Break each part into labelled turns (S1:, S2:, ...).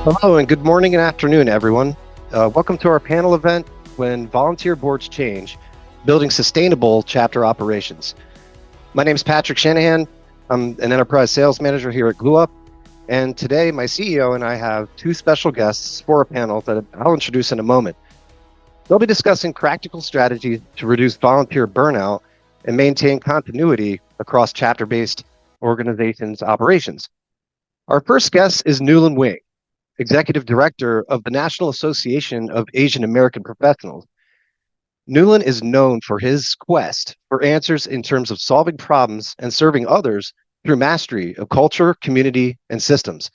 S1: Hello and good morning and afternoon, everyone. Welcome to our panel event, When Volunteer Boards Change, Building Sustainable Chapter Operations. My name is Patrick Shanahan. I'm an enterprise sales manager here at GlueUp. And today my CEO and I have two special guests for a panel that I'll introduce in a moment. They'll be discussing practical strategies to reduce volunteer burnout and maintain continuity across chapter-based organizations' operations. Our first guest is Newland Wing, Executive Director of the National Association of Asian American Professionals. Newland is known for his quest for answers in terms of solving problems and serving others through mastery of culture, community, and systems.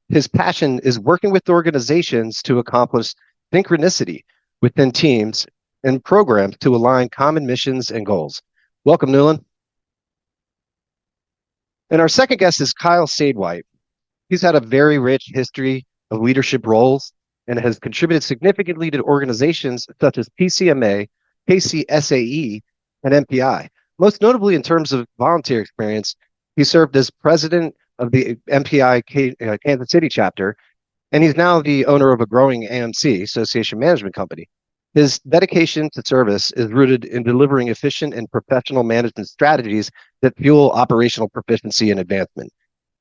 S1: His passion is working with organizations to accomplish synchronicity within teams and programs to align common missions and goals. Welcome, Newland. And our second guest is Kyle Sadewhite. He's had a very rich history of leadership roles and has contributed significantly to organizations such as PCMA, KCSAE, and MPI. Most notably in terms of volunteer experience, he served as president of the MPI Kansas City chapter, and he's now the owner of a growing AMC, Association Management Company. His dedication to service is rooted in delivering efficient and professional management strategies that fuel operational proficiency and advancement.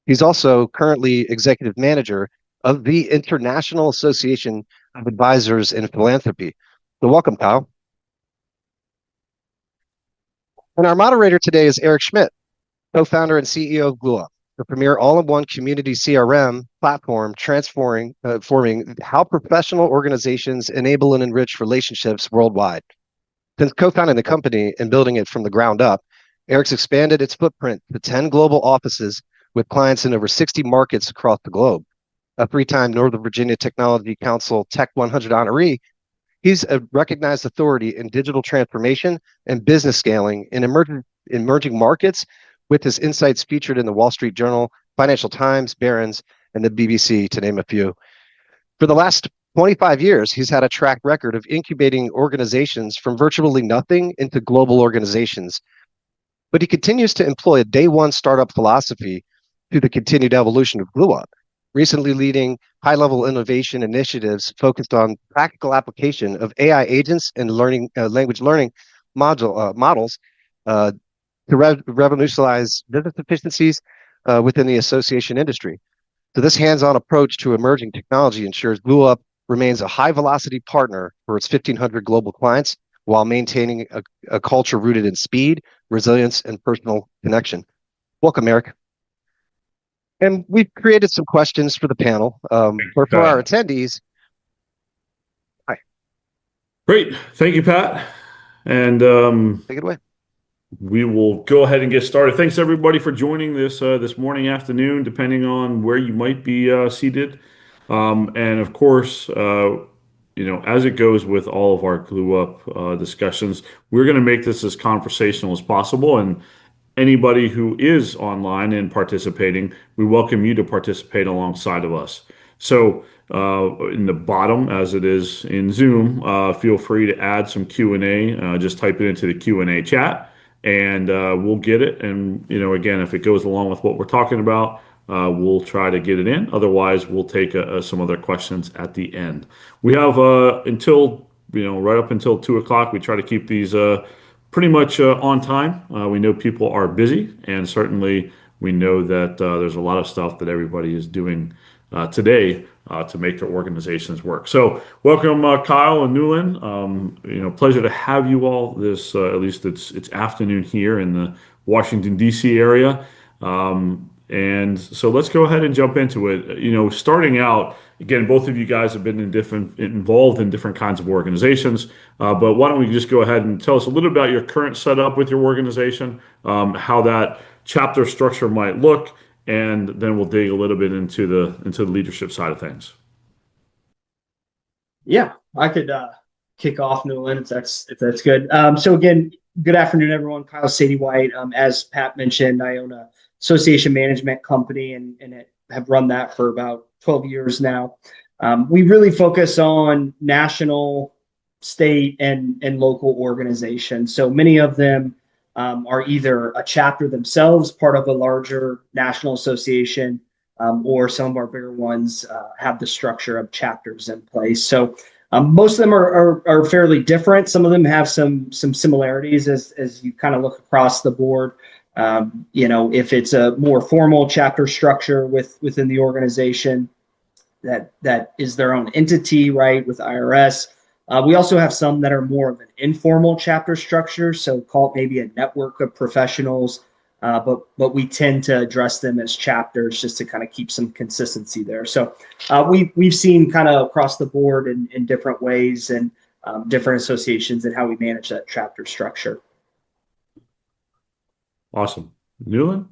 S1: He's also currently executive manager of the International Association of Advisors in Philanthropy. So welcome, Kyle. And our moderator today is Eric Schmidt, co-founder and CEO of GlueUp, the premier all-in-one community CRM platform transforming how professional organizations enable and enrich relationships worldwide. Since co-founding the company and building it from the ground up, Eric's expanded its footprint to 10 global offices with clients in over 60 markets across the globe. A three-time Northern Virginia Technology Council Tech 100 honoree, he's a recognized authority in digital transformation and business scaling in emerging markets, with his insights featured in the Wall Street Journal, Financial Times, Barron's, and the BBC, to name a few. For the last 25 years, he's had a track record of incubating organizations from virtually nothing into global organizations. But he continues to employ a day-one startup philosophy through the continued evolution of GlueUp, recently leading high-level innovation initiatives focused on practical application of AI agents and language learning models to revolutionize business efficiencies within the association industry. So this hands-on approach to emerging technology ensures GlueUp remains a high-velocity partner for its 1,500 global clients while maintaining a culture rooted in speed, resilience, and personal connection. Welcome, Eric. And we've created some questions for the panel, or for our attendees. Hi.
S2: Great. Thank you, Pat. And
S1: take it away.
S2: We will go ahead and get started. Thanks, everybody, for joining this morning, afternoon, depending on where you might be seated. And of course, as it goes with all of our GlueUp discussions, we're going to make this as conversational as possible. And anybody who is online and participating, we welcome you to participate alongside of us. So in the bottom, as it is in Zoom, feel free to add some Q&A. Just type it into the Q&A chat, and we'll get it. And again, if it goes along with what we're talking about, we'll try to get it in. Otherwise, we'll take some other questions at the end. We have until right up until 2:00. We try to keep these pretty much on time. We know people are busy, and certainly we know that there's a lot of stuff that everybody is doing today to make their organizations work. So welcome, Kyle and Newland. Pleasure to have you all this, at least it's afternoon here in the Washington, D.C. area. And so let's go ahead and jump into it. Starting out, again, both of you guys have been involved in different kinds of organizations, but why don't we just go ahead and tell us a little about your current setup with your organization, how that chapter structure might look, and then we'll dig a little bit into the leadership side of things.
S3: Yeah, I could kick off, Newland, if that's good. So again, good afternoon, everyone. Kyle Sadewhite. As Pat mentioned, I own a association management company and have run that for about 12 years now. We really focus on national, state, and local organizations. So many of them are either a chapter themselves, part of a larger national association, or some of our bigger ones have the structure of chapters in place. So most of them are fairly different. Some of them have some similarities as you kind of look across the board. If it's a more formal chapter structure within the organization, that is their own entity, right, with IRS. We also have some that are more of an informal chapter structure, so call it maybe a network of professionals, but we tend to address them as chapters just to kind of keep some consistency there. So we've seen kind of across the board in different ways and different associations and how we manage that chapter structure.
S2: Awesome. Newland?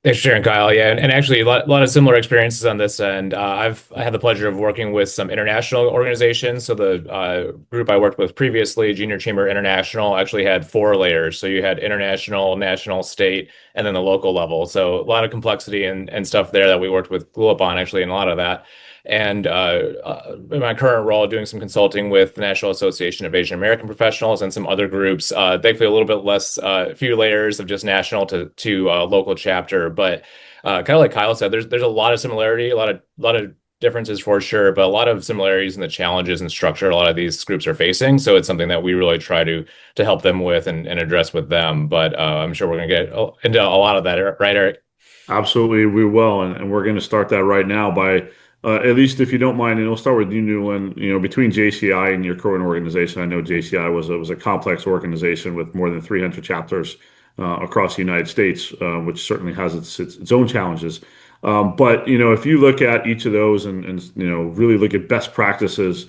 S4: Thanks for sharing, Kyle. Yeah, and actually, a lot of similar experiences on this end. I had the pleasure of working with some international organizations. So the group I worked with previously, Junior Chamber International, actually had 4 layers. So you had international, national, state, and then the local level. So a lot of complexity and stuff there that we worked with GlueUp on, actually, in a lot of that. And in my current role, doing some consulting with the National Association of Asian American Professionals and some other groups, thankfully a little bit less, a few layers of just national to local chapter. But kind of like Kyle said, there's a lot of similarity, a lot of differences for sure, but a lot of similarities in the challenges and structure a lot of these groups are facing. So it's something that we really try to help them with and address with them. But I'm sure we're going to get into a lot of that, right, Eric?
S2: Absolutely, we will, and we're going to start that right now by at least if you don't mind, and we'll start with you, Newland. Between JCI and your current organization, I know JCI was a complex organization with more than 300 chapters across the United States, which certainly has its own challenges. But if you look at each of those and really look at best practices,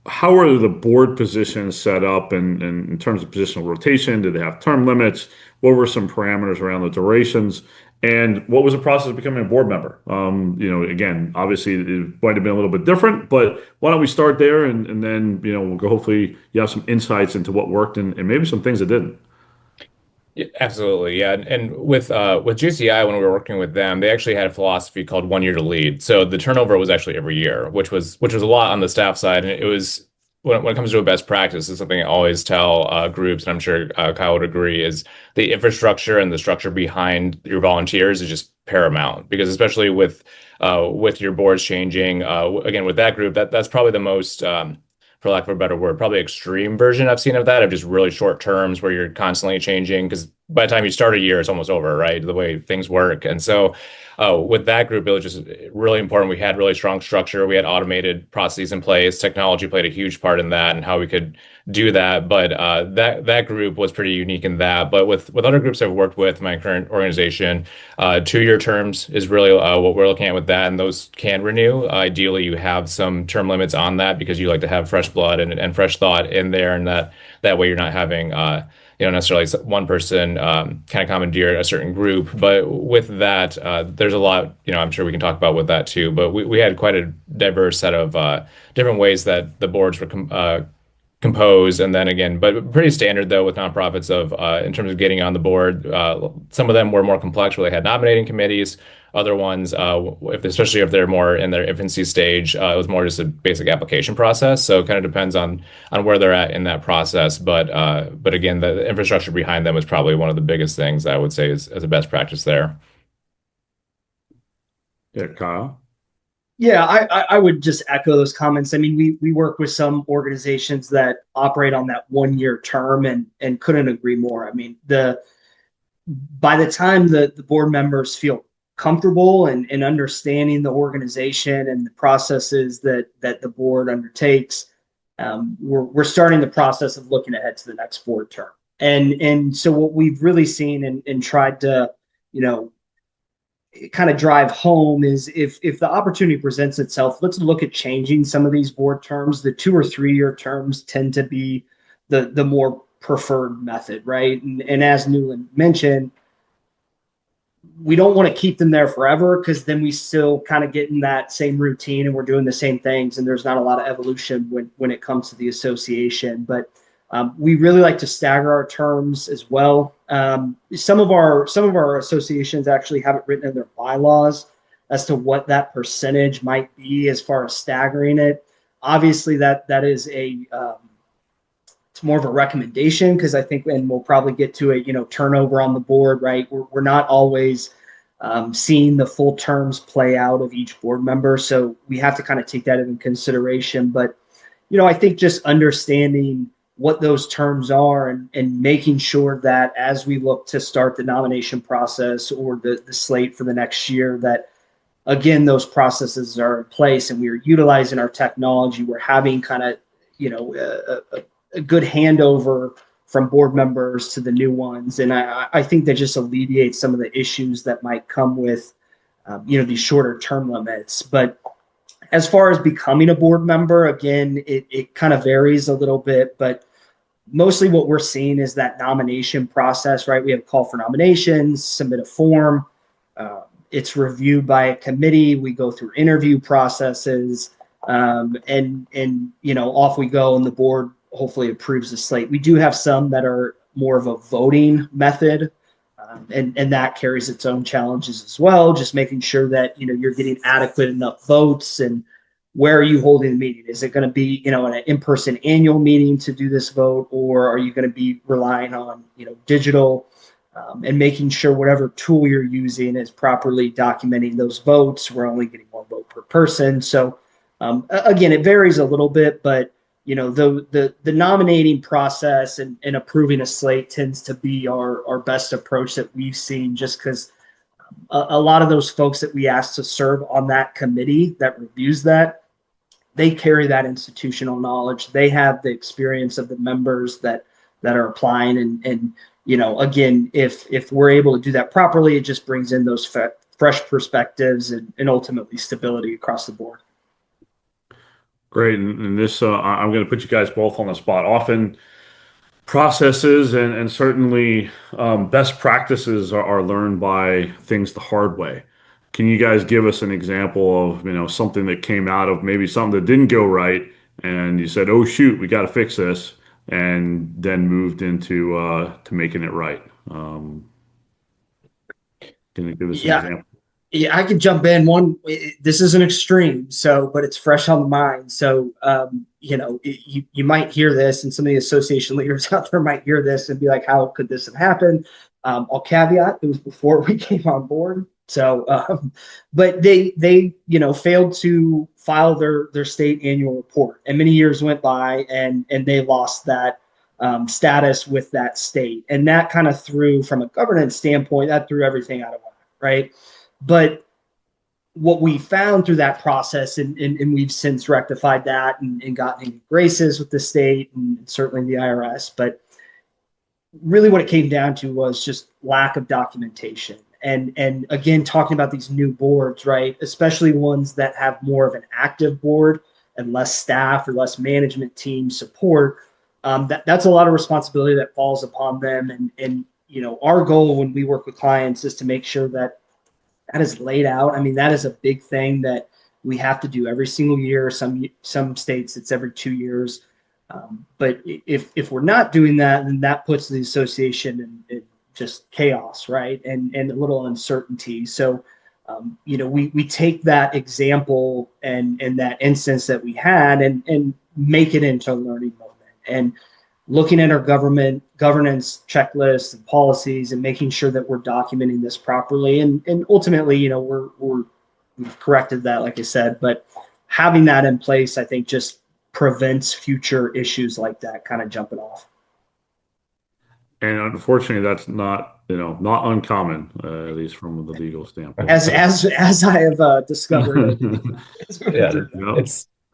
S2: how are the board positions set up and in terms of positional rotation? Did they have term limits? What were some parameters around the durations? And what was the process of becoming a board member? Again, obviously it might have been a little bit different, but why don't we start there and then, we'll go, hopefully you have some insights into what worked and maybe some things that didn't.
S4: Yeah, absolutely. Yeah. And with GCI, when we were working with them, they actually had a philosophy called 1 year to lead. So the turnover was actually every year, which was a lot on the staff side. And it was when it comes to a best practice, is something I always tell groups, and I'm sure Kyle would agree, is the infrastructure and the structure behind your volunteers is just paramount. Because especially with your boards changing, again with that group, that's probably the most for lack of a better word, probably extreme version I've seen of that, of just really short terms where you're constantly changing. Because by the time you start a year, it's almost over, right? The way things work. And so with that group, it was just really important. We had really strong structure. We had automated processes in place. Technology played a huge part in that and how we could do that. But that group was pretty unique in that. But with other groups I've worked with, my current organization, 2 year terms is really what we're looking at with that, and those can renew. Ideally, you have some term limits on that because you like to have fresh blood and fresh thought in there, and that way you're not having necessarily one person kind of commandeer a certain group. But with that, there's a lot, I'm sure we can talk about with that too. But we had quite a diverse set of different ways that the boards were composed, and then again, but pretty standard though with nonprofits of in terms of getting on the board. Some of them were more complex, where they had nominating committees. Other ones, especially if they're more in their infancy stage, it was more just a basic application process. So it kind of depends on where they're at in that process. But again, the infrastructure behind them is probably one of the biggest things I would say is a best practice there.
S2: Yeah, Kyle.
S3: Yeah, I would just echo those comments. I mean, we work with some organizations that operate on that 1 year term and couldn't agree more. I mean, by the time the board members feel comfortable and understanding the organization and the processes that the board undertakes, we're starting the process of looking ahead to the next board term. And so what we've really seen and tried to, kind of drive home is if the opportunity presents itself, let's look at changing some of these board terms. The 2 or 3 year terms tend to be the more preferred method, right? And as Newland mentioned, we don't want to keep them there forever, because then we still kind of get in that same routine and we're doing the same things, and there's not a lot of evolution when it comes to the association. But we really like to stagger our terms as well. Some of our associations actually have it written in their bylaws as to what that percentage might be as far as staggering it. Obviously, that is it's more of a recommendation, because I think, and we'll probably get to it, turnover on the board, right? We're not always seeing the full terms play out of each board member. So we have to kind of take that into consideration. But, I think just understanding what those terms are and making sure that as we look to start the nomination process or the slate for the next year, that again, those processes are in place and we are utilizing our technology. We're having kind of, a good handover from board members to the new ones. And I think that just alleviates some of the issues that might come with, these shorter term limits. But as far as becoming a board member, again, it kind of varies a little bit, but mostly what we're seeing is that nomination process, right? We have a call for nominations, submit a form. It's reviewed by a committee. We go through interview processes, and off we go, and the board hopefully approves the slate. We do have some that are more of a voting method, and that carries its own challenges as well. Just making sure that you're getting adequate enough votes, and where are you holding the meeting? Is it going to be an in-person annual meeting to do this vote, or are you going to be relying on digital? And making sure whatever tool you're using is properly documenting those votes. We're only getting one vote per person. So again, it varies a little bit, but the nominating process and approving a slate tends to be our best approach that we've seen, just because a lot of those folks that we ask to serve on that committee that reviews that, they carry that institutional knowledge. They have the experience of the members that are applying, and again, if we're able to do that properly, it just brings in those fresh perspectives and ultimately stability across the board.
S2: Great. And this, I'm going to put you guys both on the spot. Often processes and certainly best practices are learned by things the hard way. Can you guys give us an example of, something that came out of maybe something that didn't go right and you said, oh, shoot, we got to fix this, and then moved into to making it right? Can you give us an example?
S3: Yeah, I could jump in. This is an extreme, but it's fresh on the mind. So, you might hear this, and some of the association leaders out there might hear this and be like, how could this have happened? I'll caveat, it was before we came on board. So, but they failed to file their state annual report, and many years went by, and they lost that status with that state, and that kind of threw, from a governance standpoint, that threw everything out of whack, right? But what we found through that process, and we've since rectified that and gotten graces with the state and certainly the IRS, but really what it came down to was just lack of documentation. And again, talking about these new boards, right, especially ones that have more of an active board and less staff or less management team support, that's a lot of responsibility that falls upon them. And our goal when we work with clients is to make sure that is laid out. I mean, that is a big thing that we have to do every single year. Some states it's every 2 years. But if we're not doing that, then that puts the association in just chaos, right? And a little uncertainty. So, we take that example and that instance that we had and make it into a learning moment. And looking at our governance checklists and policies and making sure that we're documenting this properly. And ultimately, we've corrected that, like I said, but having that in place, I think, just prevents future issues like that kind of jumping off.
S2: And unfortunately, that's not uncommon, at least from the legal standpoint.
S3: As I have discovered.
S4: Yeah,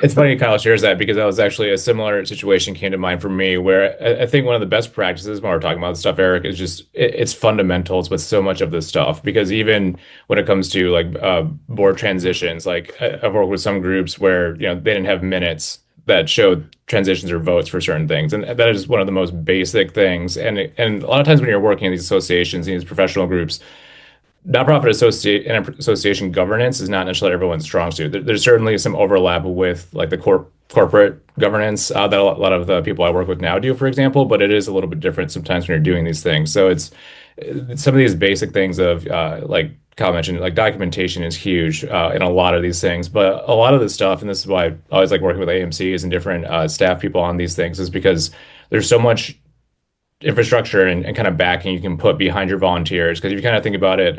S4: it's funny Kyle shares that, because that was actually a similar situation came to mind for me, where I think one of the best practices when we're talking about this stuff, Eric, is just it's fundamentals with so much of this stuff. Because even when it comes to board transitions, I've worked with some groups where they didn't have minutes that showed transitions or votes for certain things, and that is one of the most basic things. And a lot of times when you're working in these associations, these professional groups, nonprofit association governance is not necessarily everyone's strong suit. There's certainly some overlap with the corporate governance that a lot of the people I work with now do, for example, but it is a little bit different sometimes when you're doing these things. So it's some of these basic things of like Kyle mentioned, documentation is huge in a lot of these things, but a lot of this stuff, and this is why I always like working with AMCs and different staff people on these things, is because there's so much infrastructure and kind of backing you can put behind your volunteers. Because if you kind of think about it,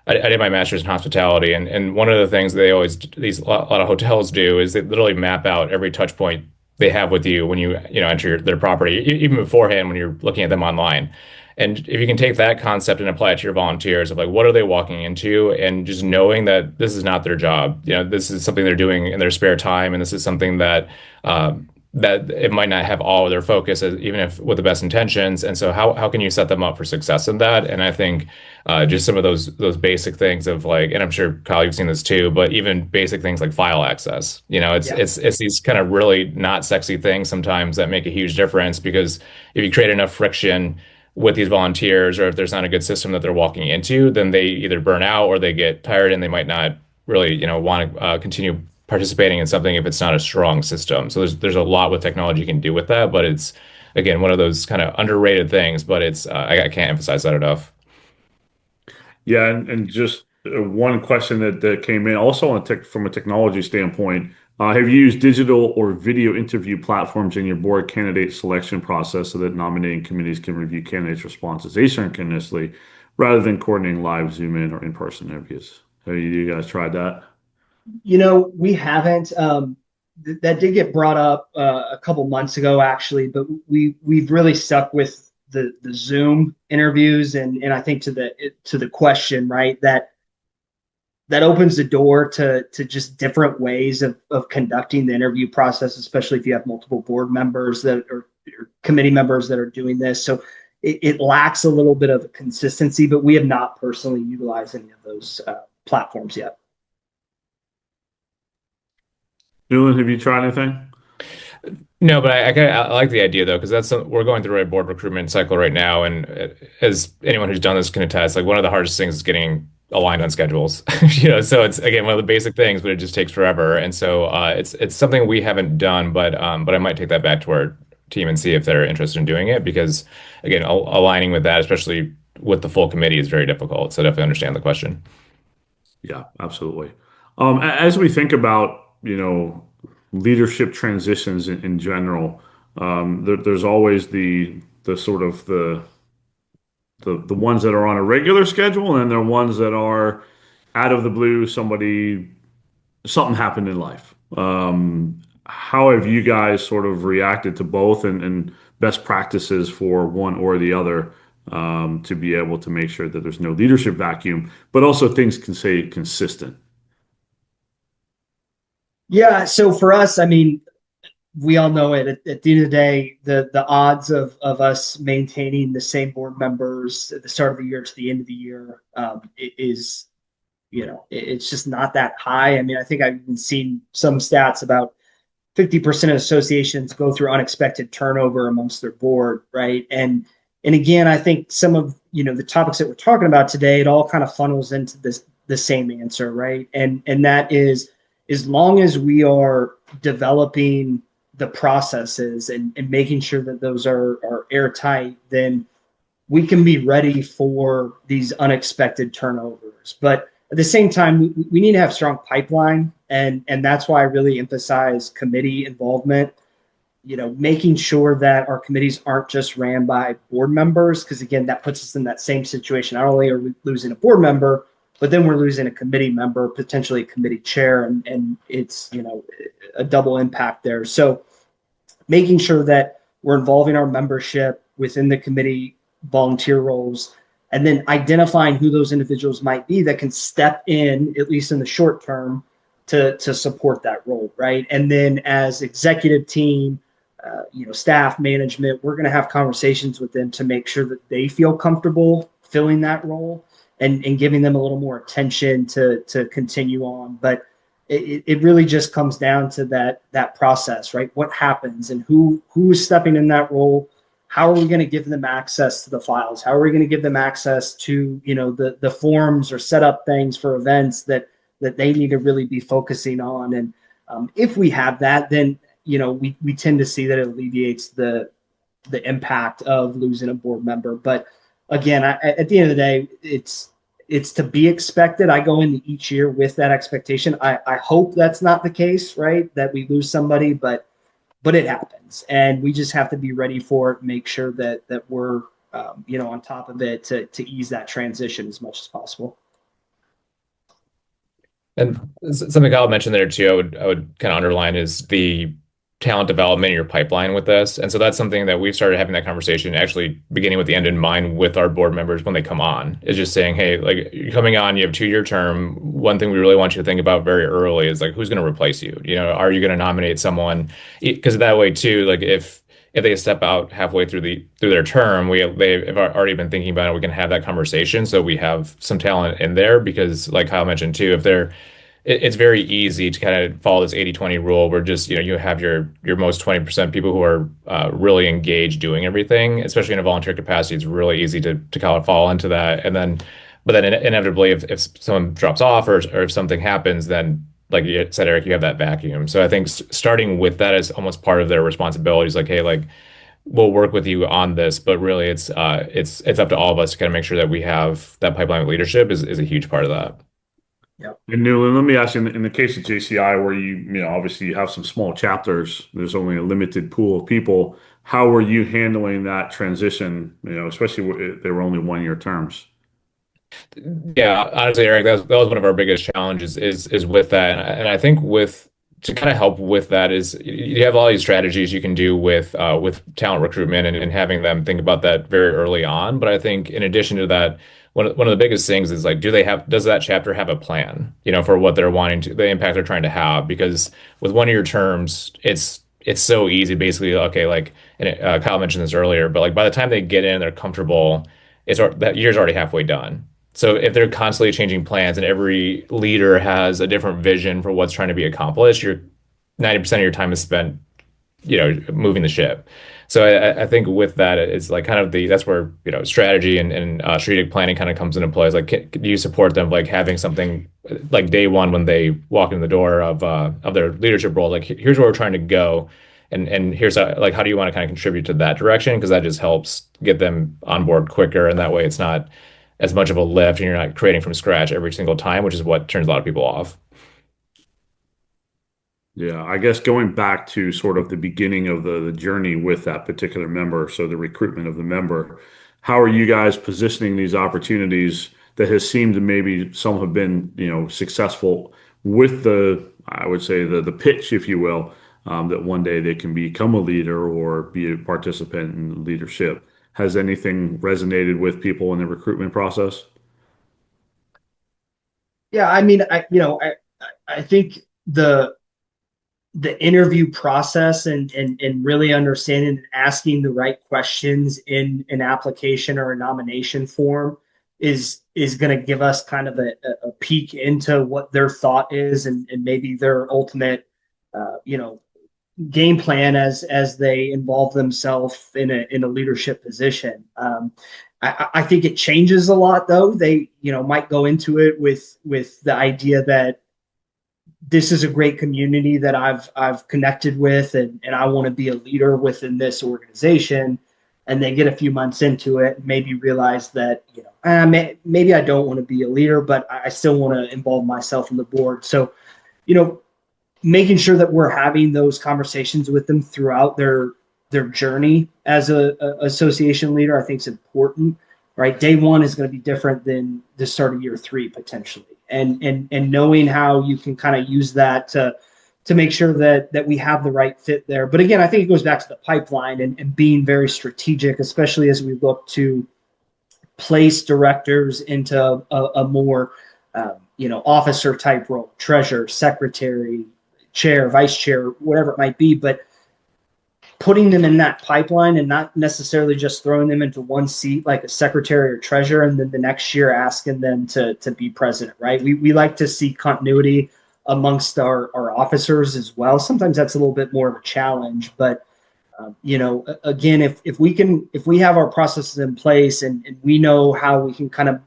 S4: I did my master's in hospitality, and one of the things they always a lot of hotels do is they literally map out every touch point they have with you when you know enter their property, even beforehand when you're looking at them online. And if you can take that concept and apply it to your volunteers of like what are they walking into, and just knowing that this is not their job, you know, this is something they're doing in their spare time, and this is something that that it might not have all of their focus, even if with the best intentions. And so how can you set them up for success in that? And I think just some of those basic things of like, and I'm sure Kyle, you've seen this too, but even basic things like file access, you know,
S3: Yeah.
S4: it's these kind of really not sexy things sometimes that make a huge difference, because if you create enough friction with these volunteers, or if there's not a good system that they're walking into, then they either burn out or they get tired and they might not really, you know, want to continue participating in something if it's not a strong system. So there's a lot with technology you can do with that, but it's again one of those kind of underrated things. But it's I can't emphasize that enough.
S2: Yeah, and just one question that came in also on from a technology standpoint. Have you used digital or video interview platforms in your board candidate selection process so that nominating committees can review candidates' responses asynchronously rather than coordinating live Zoom in or in-person interviews? Have you guys tried that?
S3: We haven't. That did get brought up a couple months ago, actually, but we've really stuck with the Zoom interviews, and I think to the question, right, that opens the door to just different ways of conducting the interview process, especially if you have multiple board members that or committee members that are doing this. So it lacks a little bit of consistency, but we have not personally utilized any of those platforms yet.
S2: Newland, have you tried anything?
S4: No, but I like the idea though, because we're going through a board recruitment cycle right now, and as anyone who's done this can attest, like one of the hardest things is getting aligned on schedules. You know, so it's again one of the basic things, but it just takes forever. And so it's something we haven't done, but I might take that back to our team and see if they're interested in doing it, because again, aligning with that, especially with the full committee, is very difficult. So definitely understand the question.
S2: Yeah, absolutely. As we think about, leadership transitions in general, there's always the sort of the ones that are on a regular schedule, and then there are ones that are out of the blue. Something happened in life. How have you guys sort of reacted to both, and best practices for one or the other, to be able to make sure that there's no leadership vacuum, but also things can stay consistent?
S3: Yeah. So for us, I mean, we all know it. At the end of the day, the odds of us maintaining the same board members at the start of the year to the end of the year is, it's just not that high. I mean, I think I've even seen some stats about 50% of associations go through unexpected turnover amongst their board, right? And again, I think some of the topics that we're talking about today, it all kind of funnels into the same answer, right? And that is, as long as we are developing the processes and making sure that those are airtight, then we can be ready for these unexpected turnovers. But at the same time, we need to have strong pipeline, and that's why I really emphasize committee involvement. Making sure that our committees aren't just ran by board members, because again, that puts us in that same situation. Not only are we losing a board member, but then we're losing a committee member, potentially a committee chair, and it's a double impact there. So making sure that we're involving our membership within the committee volunteer roles, and then identifying who those individuals might be that can step in, at least in the short term, to support that role, right? And then as executive team, staff, management, we're going to have conversations with them to make sure that they feel comfortable filling that role, and giving them a little more attention to continue on. But it really just comes down to that process, right? What happens, and who is stepping in that role? How are we going to give them access to the files? How are we going to give them access to the forms, or set up things for events that they need to really be focusing on? And if we have that, then we tend to see that it alleviates the impact of losing a board member. But again, at the end of the day, it's to be expected. I go into each year with that expectation. I hope that's not the case, right? That we lose somebody, but it happens, and we just have to be ready for it. Make sure that we're on top of it to ease that transition as much as possible.
S4: And something Kyle mentioned there too, I would kind of underline is the talent development in your pipeline with this. And so that's something that we've started having that conversation, actually beginning with the end in mind with our board members when they come on, is just saying, hey, like you're coming on, you have a 2-year term. One thing we really want you to think about very early is like, who's going to replace you? You know, are you going to nominate someone? Because that way too, like if they step out halfway through their term, they've already been thinking about it. We can have that conversation, so we have some talent in there. Because, like Kyle mentioned too, it's very easy to kind of follow this 80-20 rule, where just you have your most 20% people who are really engaged doing everything, especially in a volunteer capacity. It's really easy to kind of fall into that, but then inevitably, if someone drops off or if something happens, then like you said, Eric, you have that vacuum. So I think starting with that is almost part of their responsibilities. Like, hey, like we'll work with you on this, but really it's up to all of us to kind of make sure that we have that pipeline of leadership is a huge part of that.
S3: Yeah.
S2: And Newland, let me ask you, in the case of JCI, where obviously you have some small chapters, there's only a limited pool of people. How were you handling that transition? Especially they were only 1-year terms.
S4: Yeah, honestly, Eric, that was one of our biggest challenges is with that, and I think with to kind of help with that is you have all these strategies you can do with talent recruitment and having them think about that very early on. But I think in addition to that, one of the biggest things is like, does that chapter have a plan, for what they're wanting to, the impact they're trying to have? Because with 1-year terms, it's so easy, basically. Okay, like, and Kyle mentioned this earlier, but like by the time they get in, they're comfortable. That year's already halfway done. So if they're constantly changing plans and every leader has a different vision for what's trying to be accomplished, your 90% of your time is spent, moving the ship. So I think with that, it's like kind of that's where, strategy and strategic planning kind of comes into play. It's like, do you support them, like having something like day one when they walk in the door of their leadership role, like here's where we're trying to go. And here's how do you want to kind of contribute to that direction? Because that just helps get them on board quicker. And that way it's not as much of a lift and you're not creating from scratch every single time, which is what turns a lot of people off.
S2: Yeah, I guess going back to sort of the beginning of the journey with that particular member, so the recruitment of the member, how are you guys positioning these opportunities that has seemed to maybe some have been, successful with I would say the pitch, if you will, that one day they can become a leader or be a participant in leadership. Has anything resonated with people in the recruitment process?
S3: Yeah, I mean, I think the interview process and really understanding and asking the right questions in an application or a nomination form is going to give us kind of a peek into what their thought is and maybe their ultimate game plan as they involve themselves in a leadership position. I think it changes a lot, though. They might go into it with the idea that this is a great community that I've connected with, and I want to be a leader within this organization. And they get a few months into it, maybe realize that maybe I don't want to be a leader, but I still want to involve myself in the board. So, making sure that we're having those conversations with them throughout their journey as a association leader, I think is important. Right, day one is going to be different than the start of year 3 potentially, and knowing how you can kind of use that to make sure that we have the right fit there. But again, I think it goes back to the pipeline and being very strategic, especially as we look to place directors into a more officer type role, treasurer, secretary, chair, vice chair, whatever it might be, but putting them in that pipeline and not necessarily just throwing them into one seat like a secretary or treasurer and then the next year asking them to be president, right? We like to see continuity amongst our officers as well. Sometimes that's a little bit more of a challenge, but again, if we have our processes in place and we know how we can kind of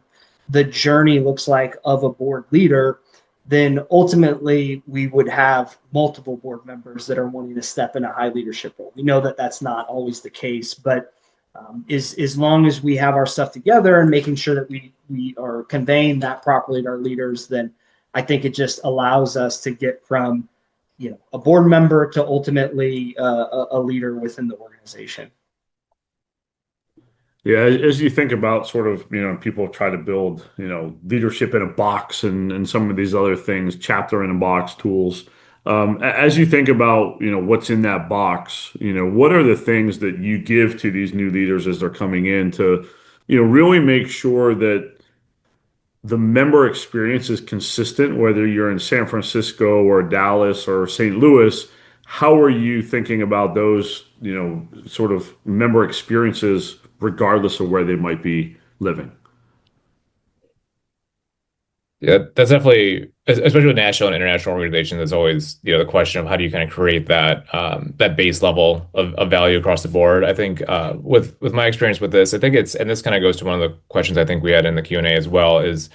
S3: the journey looks like of a board leader, then ultimately we would have multiple board members that are wanting to step in a high leadership role. We know that that's not always the case, but as long as we have our stuff together and making sure that we are conveying that properly to our leaders, then I think it just allows us to get from a board member to ultimately a leader within the organization.
S2: Yeah, as you think about sort of, people try to build, leadership in a box and some of these other things, chapter in a box tools. As you think about, what's in that box, what are the things that you give to these new leaders as they're coming in to, really make sure that the member experience is consistent, whether you're in San Francisco or Dallas or St. Louis. How are you thinking about those, sort of member experiences, regardless of where they might be living?
S4: Yeah, that's definitely, especially with national and international organizations, there's always, the question of how do you kind of create that base level of value across the board. I think with my experience with this, I think it's, and this kind of goes to one of the questions I think we had in the Q&A as well, is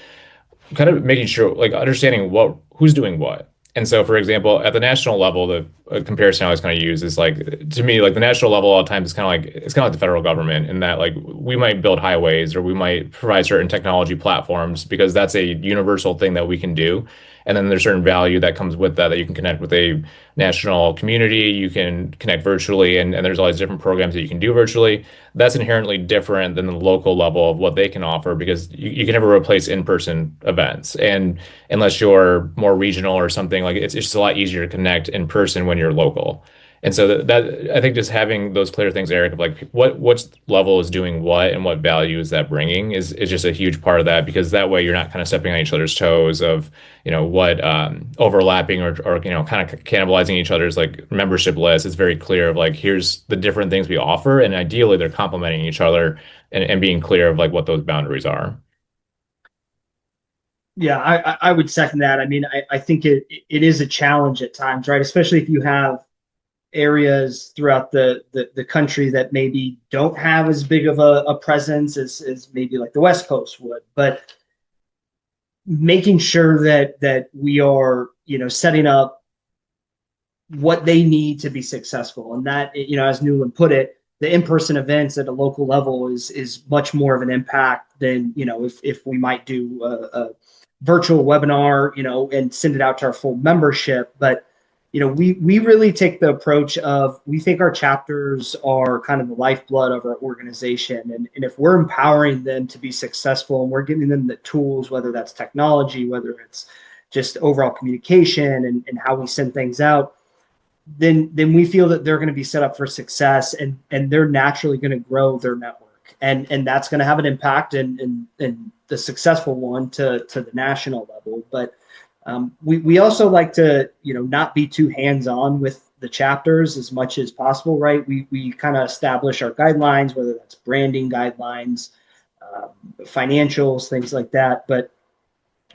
S4: kind of making sure, like understanding who's doing what. And so, for example, at the national level, the comparison I always kind of use is like, to me, like the national level all the time is kind of like, it's kind of like the federal government in that like we might build highways or we might provide certain technology platforms because that's a universal thing that we can do. And then there's certain value that comes with that you can connect with a national community, you can connect virtually, and there's all these different programs that you can do virtually. That's inherently different than the local level of what they can offer because you can never replace in-person events. And unless you're more regional or something, like it's just a lot easier to connect in person when you're local. And so that I think just having those clear things, Eric, of like what level is doing what and what value is that bringing is just a huge part of that because that way you're not kind of stepping on each other's toes of what overlapping or kind of cannibalizing each other's like membership list. It's very clear of like here's the different things we offer, and ideally they're complementing each other and being clear of like what those boundaries are.
S3: Yeah, I would second that. I mean, I think it is a challenge at times, right? Especially if you have areas throughout the country that maybe don't have as big of a presence as maybe like the West Coast would. But making sure that we are, setting up what they need to be successful. And that, as Newland put it, the in-person events at a local level is much more of an impact than, if we might do a virtual webinar, and send it out to our full membership. But, we really take the approach of, we think our chapters are kind of the lifeblood of our organization. And if we're empowering them to be successful and we're giving them the tools, whether that's technology, whether it's just overall communication and how we send things out, then we feel that they're going to be set up for success and they're naturally going to grow their network. And that's going to have an impact and the successful one to the national level. But we also like to, not be too hands-on with the chapters as much as possible, right? We kind of establish our guidelines, whether that's branding guidelines, financials, things like that. But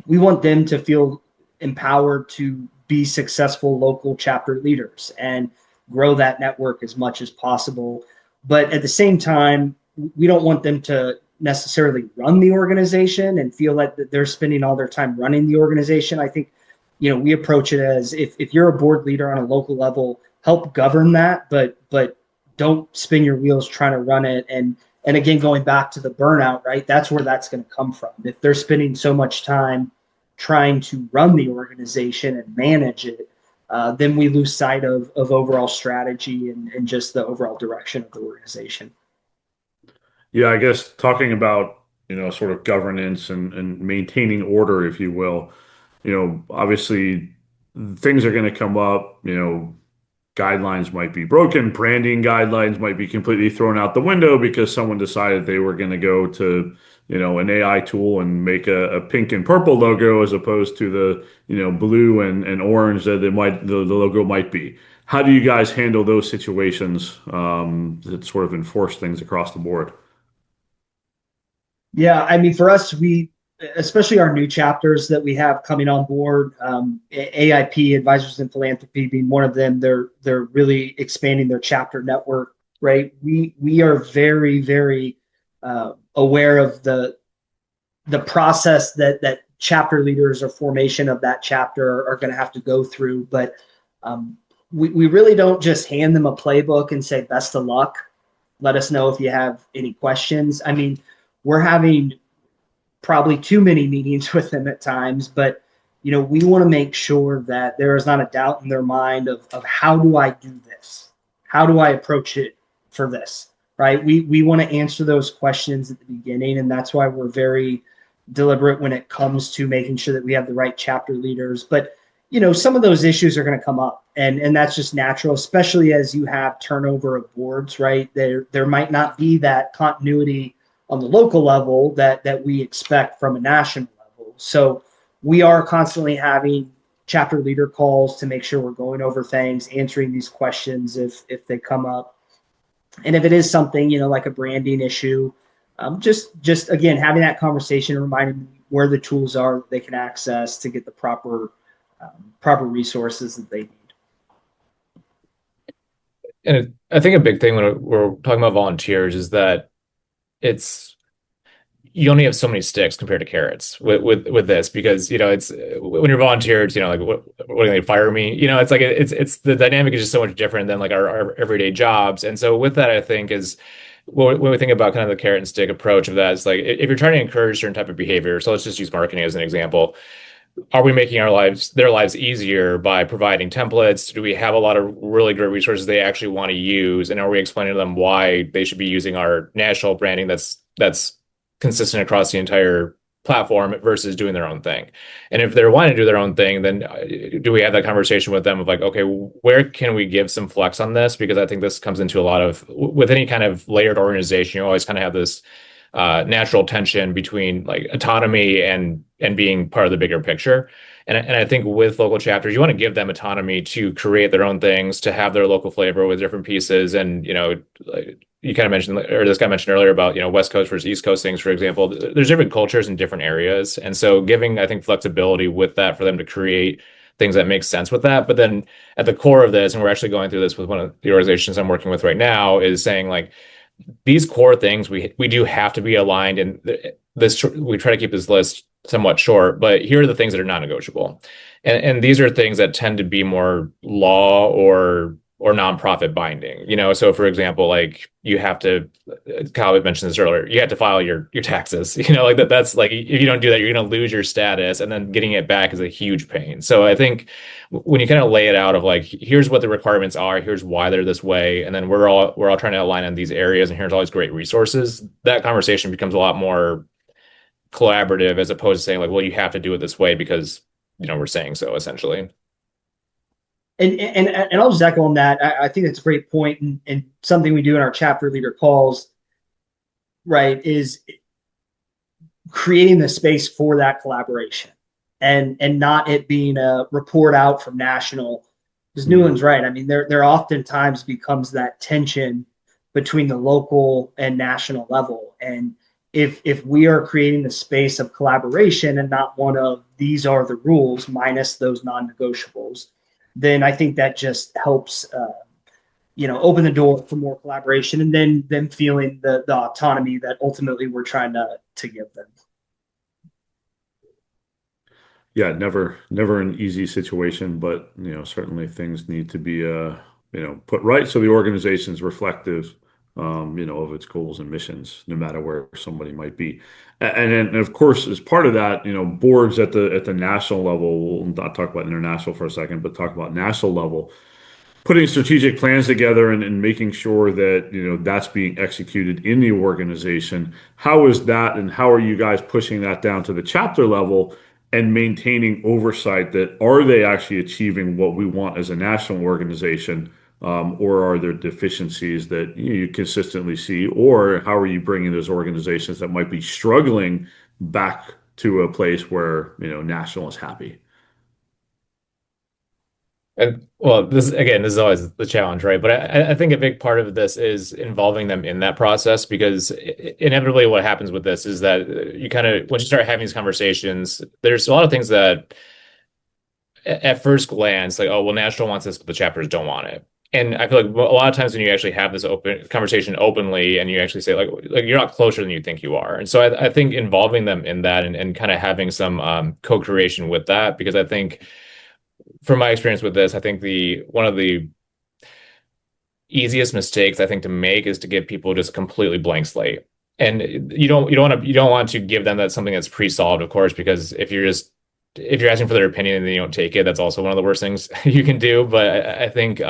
S3: we want them to feel empowered to be successful local chapter leaders and grow that network as much as possible. But at the same time, we don't want them to necessarily run the organization and feel like that they're spending all their time running the organization. I think, we approach it as if you're a board leader on a local level, help govern that, but don't spin your wheels trying to run it. And again, going back to the burnout, right? That's where that's going to come from. If they're spending so much time trying to run the organization and manage it, then we lose sight of overall strategy and just the overall direction of the organization.
S2: Yeah, I guess talking about, sort of governance and maintaining order, if you will, obviously things are going to come up, guidelines might be broken, branding guidelines might be completely thrown out the window because someone decided they were going to go to, an AI tool and make a pink and purple logo as opposed to the, blue and orange that the logo might be. How do you guys handle those situations that sort of enforce things across the board?
S3: Yeah, I mean, for us, especially our new chapters that we have coming on board, AIP, Advisors in Philanthropy, being one of them, they're really expanding their chapter network, right? We are very, very aware of the process that chapter leaders or formation of that chapter are going to have to go through. But we really don't just hand them a playbook and say, best of luck. Let us know if you have any questions. I mean, we're having probably too many meetings with them at times, but we want to make sure that there is not a doubt in their mind of how do I do this? How do I approach it for this? right? We want to answer those questions at the beginning, and that's why we're very deliberate when it comes to making sure that we have the right chapter leaders. But some of those issues are going to come up, and that's just natural, especially as you have turnover of boards, right? There might not be that continuity on the local level that we expect from a national level. So we are constantly having chapter leader calls to make sure we're going over things, answering these questions if they come up. And if it is something, like a branding issue, just again, having that conversation and reminding them where the tools are they can access to get the proper resources that they need.
S4: And I think a big thing when we're talking about volunteers is that it's you only have so many sticks compared to carrots with this, because it's when you're volunteers, like what are they fire me? It's like it's the dynamic is just so much different than like our everyday jobs. And so with that, I think is when we think about kind of the carrot and stick approach of that, it's like if you're trying to encourage certain type of behavior, so let's just use marketing as an example. Are we making their lives easier by providing templates? Do we have a lot of really great resources they actually want to use? And are we explaining to them why they should be using our national branding that's consistent across the entire platform versus doing their own thing? And if they're wanting to do their own thing, then do we have that conversation with them of like, okay, where can we give some flex on this? Because I think this comes into a lot of, with any kind of layered organization, you always kind of have this natural tension between like autonomy and being part of the bigger picture. And I think with local chapters, you want to give them autonomy to create their own things, to have their local flavor with different pieces. And, like you kind of mentioned, or this guy mentioned earlier about, West Coast versus East Coast things, for example, there's different cultures in different areas. And so giving, I think, flexibility with that for them to create things that make sense with that. But then at the core of this, and we're actually going through this with one of the organizations I'm working with right now, is saying like, these core things we do have to be aligned, and this we try to keep this list somewhat short, but here are the things that are non-negotiable, and these are things that tend to be more law or nonprofit binding. So for example, like you have to, Kyle had mentioned this earlier, you have to file your taxes. Like that's like, if you don't do that, you're going to lose your status, and then getting it back is a huge pain. So I think when you kind of lay it out of like, here's what the requirements are, here's why they're this way, and then we're all trying to align on these areas, and here's all these great resources, that conversation becomes a lot more collaborative, as opposed to saying like, well, you have to do it this way because we're saying so, essentially.
S3: And I'll just echo on that. I think that's a great point, and something we do in our chapter leader calls, right, is creating the space for that collaboration, and not it being a report out from national. Because Newland's right. I mean, there oftentimes becomes that tension between the local and national level, and if we are creating the space of collaboration and not one of these are the rules minus those non-negotiables, then I think that just helps, open the door for more collaboration, and then them feeling the autonomy that ultimately we're trying to give them.
S2: Yeah, never an easy situation, but certainly things need to be put right so the organization's reflective of its goals and missions, no matter where somebody might be. And of course, as part of that, boards at the national level, we'll not talk about international for a second, but talk about national level, putting strategic plans together and making sure that that's being executed in the organization. How is that, and how are you guys pushing that down to the chapter level and maintaining oversight that are they actually achieving what we want as a national organization? Or are there deficiencies that you consistently see? Or how are you bringing those organizations that might be struggling back to a place where national is happy?
S4: And well, this is always the challenge, right? But I think a big part of this is involving them in that process, because inevitably what happens with this is that you kind of, once you start having these conversations, there's a lot of things that at first glance, like, oh, well, national wants this, but the chapters don't want it. And I feel like a lot of times when you actually have this open conversation openly, and you actually say like you're not closer than you think you are. And so I think involving them in that, and kind of having some co-creation with that, because I think from my experience with this, I think one of the easiest mistakes I think to make is to give people just a completely blank slate. And you don't want to give them something that's pre-solved, of course, because if you're asking for their opinion and then you don't take it, that's also one of the worst things you can do. But I think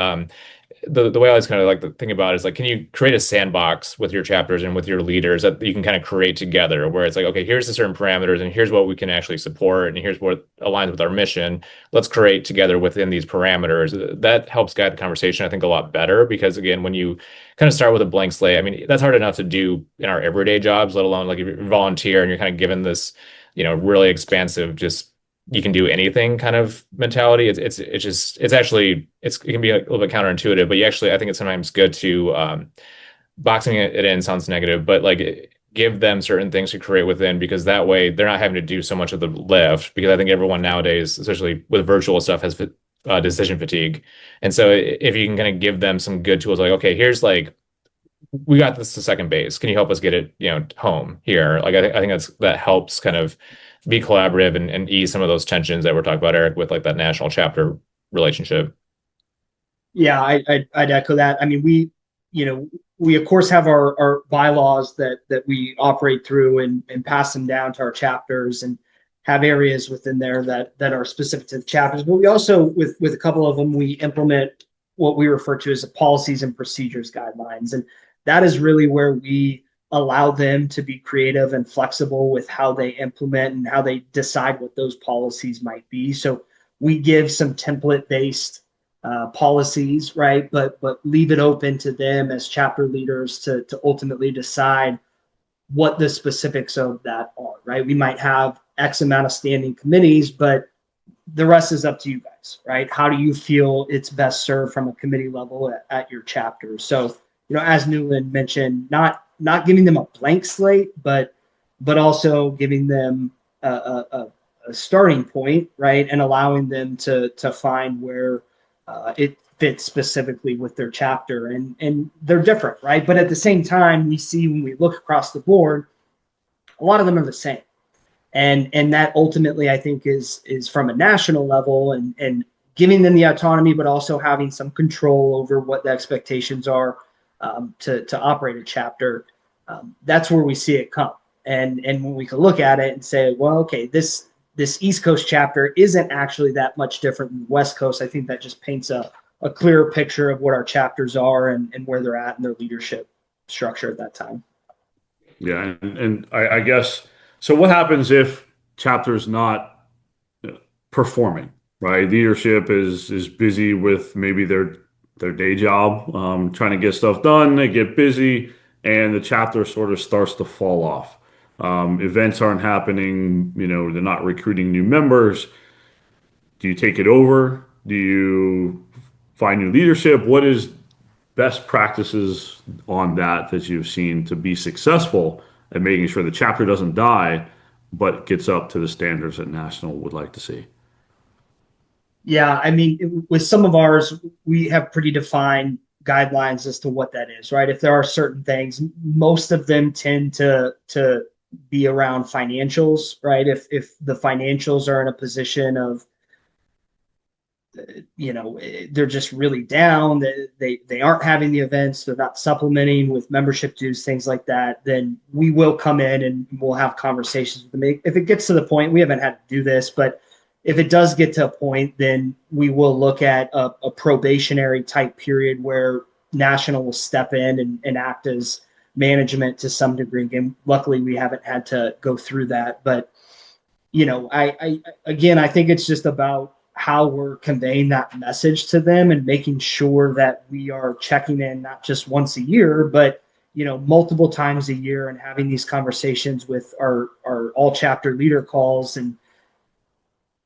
S4: the way I always kind of like to think about it is like, can you create a sandbox with your chapters and with your leaders that you can kind of create together where it's like, okay, here's the certain parameters and here's what we can actually support and here's what aligns with our mission. Let's create together within these parameters. That helps guide the conversation, I think, a lot better because again, when you kind of start with a blank slate, I mean, that's hard enough to do in our everyday jobs, let alone like if you're volunteer and you're kind of given this, really expansive, just you can do anything kind of mentality. It's just it can be a little bit counterintuitive, but you actually I think it's sometimes good to boxing it in sounds negative, but like give them certain things to create within because that way they're not having to do so much of the lift because I think everyone nowadays, especially with virtual stuff, has decision fatigue. And so if you can kind of give them some good tools like, okay, here's like we got this to second base. Can you help us get it, home here? Like I think that helps kind of be collaborative and ease some of those tensions that we're talking about, Eric, with like that national chapter relationship.
S3: Yeah, I'd echo that. I mean, we of course have our bylaws that we operate through and pass them down to our chapters and have areas within there that are specific to the chapters. But we also, with a couple of them, we implement what we refer to as the policies and procedures guidelines. And that is really where we allow them to be creative and flexible with how they implement and how they decide what those policies might be. So we give some template-based policies, right? But leave it open to them as chapter leaders to ultimately decide what the specifics of that are, right? We might have X amount of standing committees, but the rest is up to you guys, right? How do you feel it's best served from a committee level at your chapter? So, as Newland mentioned, not giving them a blank slate, but also giving them a starting point, right? And allowing them to find where it fits specifically with their chapter. And they're different, right? But at the same time, we see when we look across the board, a lot of them are the same. And that ultimately, I think, is from a national level and giving them the autonomy, but also having some control over what the expectations are to operate a chapter. That's where we see it come. And when we can look at it and say, well, okay, this East Coast chapter isn't actually that much different than West Coast. I think that just paints a clearer picture of what our chapters are and where they're at in their leadership structure at that time.
S2: Yeah, and I guess so. What happens if chapter's not performing? Right, leadership is busy with maybe their day job, trying to get stuff done. They get busy, and the chapter sort of starts to fall off. Events aren't happening. They're not recruiting new members. Do you take it over? Do you find new leadership? What is best practices on that you've seen to be successful at making sure the chapter doesn't die, but gets up to the standards that national would like to see?
S3: Yeah, I mean, with some of ours, we have pretty defined guidelines as to what that is, right? If there are certain things, most of them tend to be around financials, right? If the financials are in a position of they're just really down, they aren't having the events, they're not supplementing with membership dues, things like that, then we will come in and we'll have conversations with them. If it gets to the point, we haven't had to do this, but if it does get to a point, then we will look at a probationary type period where national will step in and act as management to some degree. And luckily we haven't had to go through that, but I think it's just about how we're conveying that message to them and making sure that we are checking in not just once a year, but multiple times a year and having these conversations with our all chapter leader calls.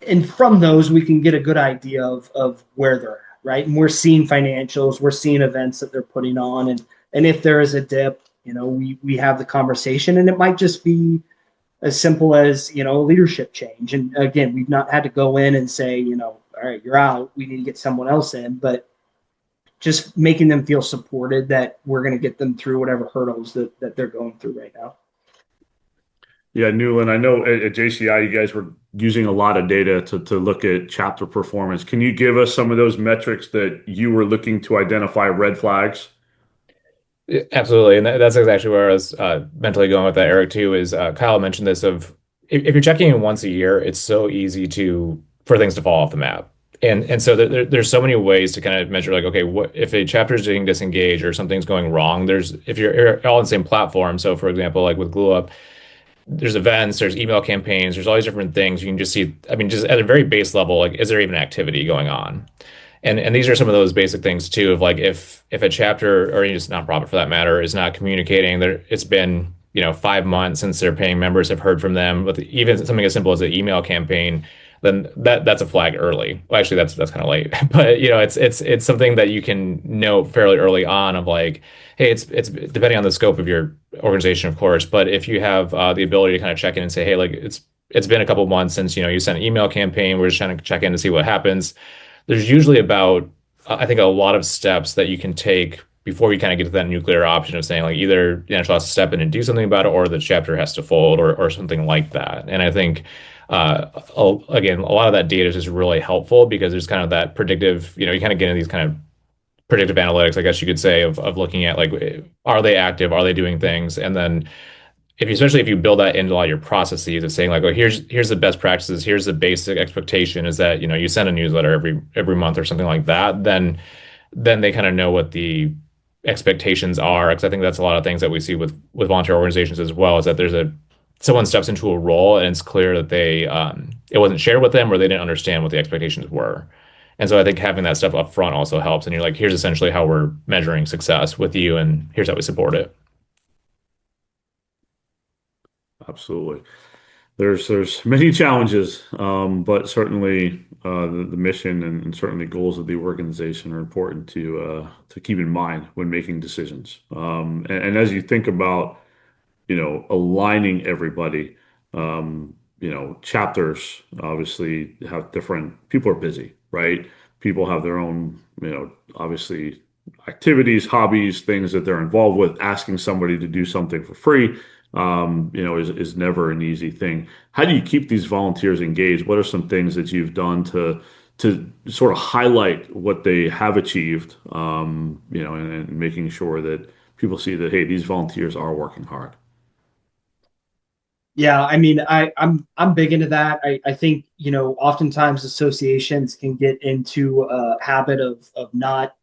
S3: And from those, we can get a good idea of where they're at, right? And we're seeing financials, we're seeing events that they're putting on. And if there is a dip, we have the conversation, and it might just be as simple as, a leadership change. And again, we've not had to go in and say, all right, you're out, we need to get someone else in, but just making them feel supported that we're going to get them through whatever hurdles that they're going through right now.
S2: Yeah, Newland, I know at JCI you guys were using a lot of data to look at chapter performance. Can you give us some of those metrics that you were looking to identify red flags?
S4: Yeah, absolutely. And that's exactly where I was mentally going with that, Eric, too, is Kyle mentioned this of if you're checking in once a year, it's so easy for things to fall off the map. And so there's so many ways to kind of measure like, okay, what if a chapter is getting disengaged or something's going wrong? There's if you're all on the same platform. So for example, like with GlueUp, there's events, there's email campaigns, there's all these different things. You can just see, I mean, just at a very base level, like, is there even activity going on? And these are some of those basic things too of like if a chapter or just nonprofit for that matter is not communicating, there it's been 5 months since their paying members have heard from them, but even something as simple as an email campaign, then that's a flag early. Well, actually, that's kind of late, but it's something that you can know fairly early on of like, hey, it's depending on the scope of your organization, of course, but if you have the ability to kind of check in and say, hey, like it's been a couple months since you sent an email campaign, we're just trying to check in to see what happens. There's usually about, I think, a lot of steps that you can take before you kind of get to that nuclear option of saying like either the natural has to step in and do something about it, or the chapter has to fold, or something like that. And I think again, a lot of that data is just really helpful because there's kind of that predictive, you kind of get into these kind of predictive analytics, I guess you could say, of looking at like, are they active? Are they doing things? And then especially if you build that into a lot of your processes of saying like, oh, here's the best practices, here's the basic expectation is that, you send a newsletter every month or something like that, then they kind of know what the expectations are. Because I think that's a lot of things that we see with volunteer organizations as well, is that someone steps into a role and it's clear that it wasn't shared with them or they didn't understand what the expectations were. And so I think having that stuff up front also helps. And you're like, here's essentially how we're measuring success with you, and here's how we support it.
S2: Absolutely. There's many challenges, but certainly the mission and certainly goals of the organization are important to keep in mind when making decisions. And as you think about aligning everybody, chapters obviously have different, people are busy, right? People have their own, obviously activities, hobbies, things that they're involved with. Asking somebody to do something for free, is never an easy thing. How do you keep these volunteers engaged? What are some things that you've done to sort of highlight what they have achieved, and making sure that people see that, hey, these volunteers are working hard?
S3: Yeah, I mean, I'm big into that. I think, oftentimes associations can get into a habit of not